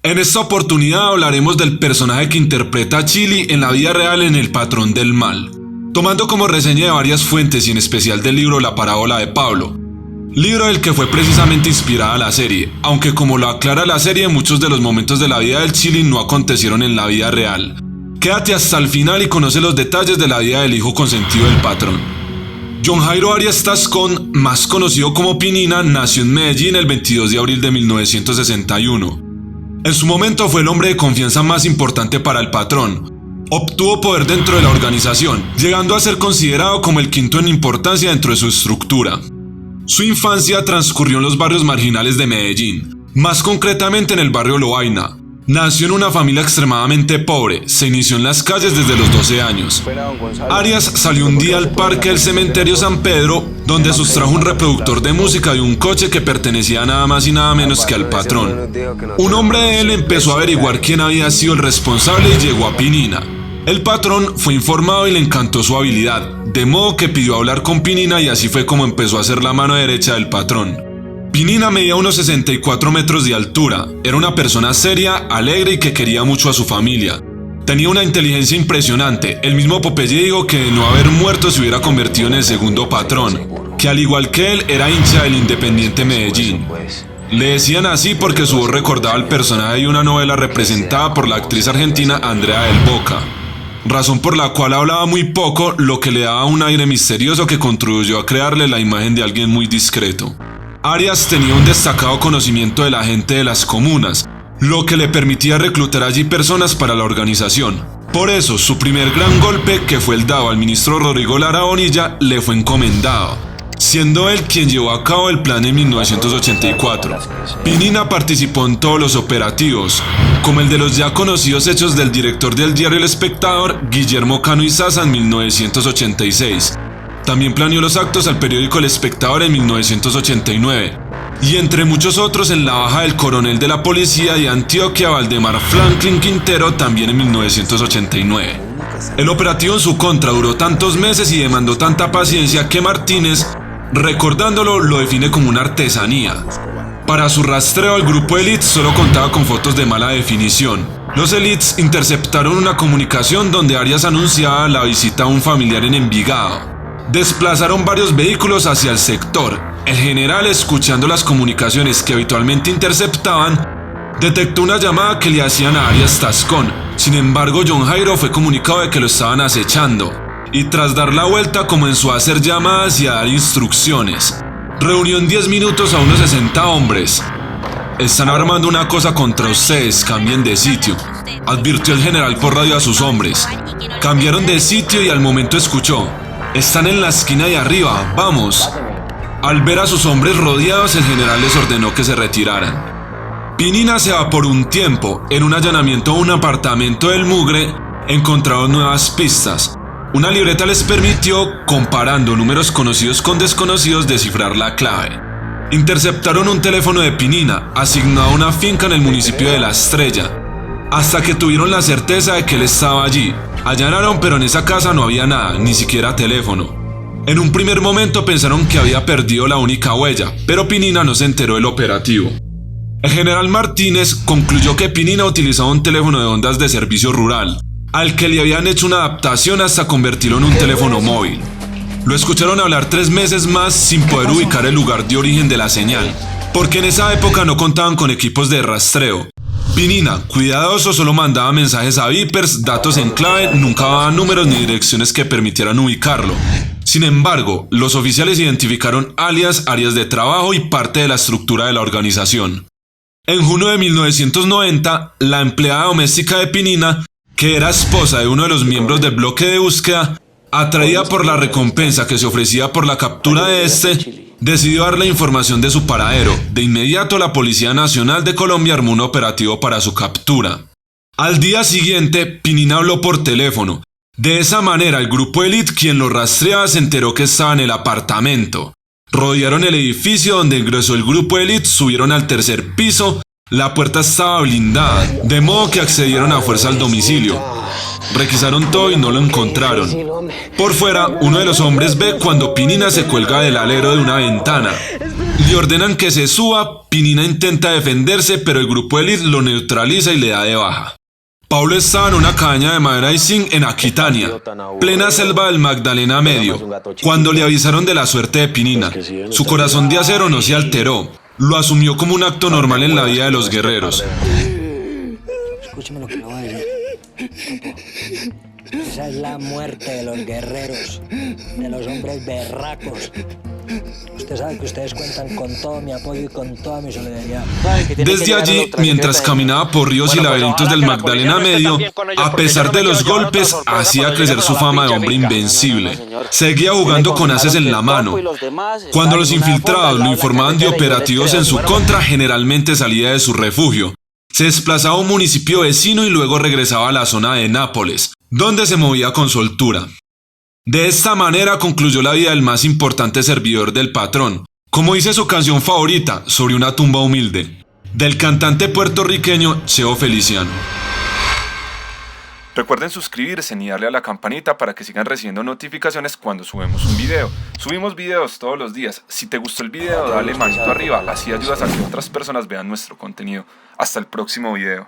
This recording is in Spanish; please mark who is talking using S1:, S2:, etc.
S1: En esta oportunidad hablaremos del personaje que interpreta a Chili en la vida real en El Patrón del Mal, tomando como reseña de varias fuentes y en especial del libro La Parábola de Pablo, libro del que fue precisamente inspirada la serie, aunque como lo aclara la serie, muchos de los momentos de la vida del Chili no acontecieron en la vida real. Quédate hasta el final y conoce los detalles de la vida del hijo consentido del patrón. John Jairo Arias Tascón, más conocido como Pinina, nació en Medellín el 22 de abril de 1961. En su momento fue el hombre de confianza más importante para el patrón. Obtuvo poder dentro de la organización, llegando a ser considerado como el quinto en importancia dentro de su estructura. Su infancia transcurrió en los barrios marginales de Medellín, más concretamente en el barrio Lovaina. Nació en una familia extremadamente pobre, se inició en las calles desde los 12 años. Arias salió un día al parque del cementerio San Pedro, donde sustrajo un reproductor de música de un coche que pertenecía nada más y nada menos que al patrón. Un hombre de él empezó a averiguar quién había sido el responsable y llegó a Pinina. El patrón fue informado y le encantó su habilidad, de modo que pidió hablar con Pinina y así fue como empezó a ser la mano derecha del patrón. Pinina medía unos 64 metros de altura, era una persona seria, alegre y que quería mucho a su familia. Tenía una inteligencia impresionante, el mismo Popeye dijo que de no haber muerto se hubiera convertido en el segundo patrón, que al igual que él era hincha del Independiente Medellín. Le decían así porque su voz recordaba al personaje de una novela representada por la actriz argentina Andrea del Boca, razón por la cual hablaba muy poco, lo que le daba un aire misterioso que contribuyó a crearle la imagen de alguien muy discreto. Arias tenía un destacado conocimiento de la gente de las comunas, lo que le permitía reclutar allí personas para la organización. Por eso, su primer gran golpe, que fue el dado al ministro Rodrigo Lara Bonilla, le fue encomendado, siendo él quien llevó a cabo el plan en 1984. Pinina participó en todos los operativos, como el de los ya conocidos hechos del director del diario El Espectador, Guillermo Cano Izaza, en 1986. También planeó los actos al periódico El Espectador en 1989, y entre muchos otros en la baja del coronel de la policía de Antioquia, Valdemar Franklin Quintero, también en 1989. El operativo en su contra duró tantos meses y demandó tanta paciencia que Martínez, recordándolo, lo define como una artesanía. Para su rastreo, el grupo Elite solo contaba con fotos de mala definición. Los Elites interceptaron una comunicación donde Arias anunciaba la visita a un familiar en Envigado. Desplazaron varios vehículos hacia el sector. El general, escuchando las comunicaciones que habitualmente interceptaban, detectó una llamada que le hacían a Arias Tascón. Sin embargo, John Jairo fue comunicado de que lo estaban acechando, y tras dar la vuelta comenzó a hacer llamadas y a dar instrucciones. Reunió en 10 minutos a unos 60 hombres. Están armando una cosa contra ustedes, cambien de sitio, advirtió el general por radio a sus hombres. Cambiaron de sitio y al momento escuchó: están en la esquina de arriba, vamos. Al ver a sus hombres rodeados, el general les ordenó que se retiraran. Pinina se va por un tiempo. En un allanamiento a un apartamento del Mugre, encontraron nuevas pistas. Una libreta les permitió, comparando números conocidos con desconocidos, descifrar la clave. Interceptaron un teléfono de Pinina, asignado a una finca en el municipio de La Estrella, hasta que tuvieron la certeza de que él estaba allí. Allanaron, pero en esa casa no había nada, ni siquiera teléfono. En un primer momento pensaron que había perdido la única huella, pero Pinina no se enteró del operativo. El general Martínez concluyó que Pinina utilizaba un teléfono de ondas de servicio rural, al que le habían hecho una adaptación hasta convertirlo en un teléfono móvil. Lo escucharon hablar 3 meses más sin poder ubicar el lugar de origen de la señal, porque en esa época no contaban con equipos de rastreo. Pinina, cuidadoso, solo mandaba mensajes a Vipers, datos en clave, nunca daba números ni direcciones que permitieran ubicarlo. Sin embargo, los oficiales identificaron alias, áreas de trabajo y parte de la estructura de la organización. En junio de 1990, la empleada doméstica de Pinina, que era esposa de uno de los miembros del bloque de búsqueda, atraída por la recompensa que se ofrecía por la captura de este, decidió darle información de su paradero. De inmediato, la Policía Nacional de Colombia armó un operativo para su captura. Al día siguiente, Pinina habló por teléfono. De esa manera, el grupo Elite, quien lo rastreaba, se enteró que estaba en el apartamento. Rodearon el edificio donde ingresó el grupo Elite, subieron al 3er piso La puerta estaba blindada, de modo que accedieron a fuerza al domicilio. Requisaron todo y no lo encontraron. Por fuera, uno de los hombres ve cuando Pinina se cuelga del alero de una ventana. Le ordenan que se suba, Pinina intenta defenderse, pero el grupo élite lo neutraliza y le da de baja. Pablo estaba en una cabaña de madera y zinc en Aquitania, plena selva del Magdalena Medio, cuando le avisaron de la suerte de Pinina. Su corazón de acero no se alteró, lo asumió como un acto normal en la vida de los guerreros.
S2: Escúcheme lo que le voy a decir. Esa es la muerte de los guerreros, de los hombres berracos. Usted sabe que ustedes cuentan con todo mi apoyo y con toda mi solidaridad.
S1: Desde allí, mientras caminaba por ríos y laberintos del Magdalena Medio, a pesar de los golpes, hacía crecer su fama de hombre invencible. Seguía jugando con haces en la mano. Cuando los infiltrados lo informaban de operativos en su contra, generalmente salía de su refugio. Se desplazaba a un municipio vecino y luego regresaba a la zona de Nápoles, donde se movía con soltura. De esta manera concluyó la vida del más importante servidor del patrón, como dice su canción favorita, Sobre una tumba humilde, del cantante puertorriqueño Cheo Feliciano.
S3: Recuerden suscribirse y darle a la campanita para que sigan recibiendo notificaciones cuando subimos un video. Subimos videos todos los días. Si te gustó el video, dale manito arriba, así ayudas a que otras personas vean nuestro contenido. Hasta el próximo video.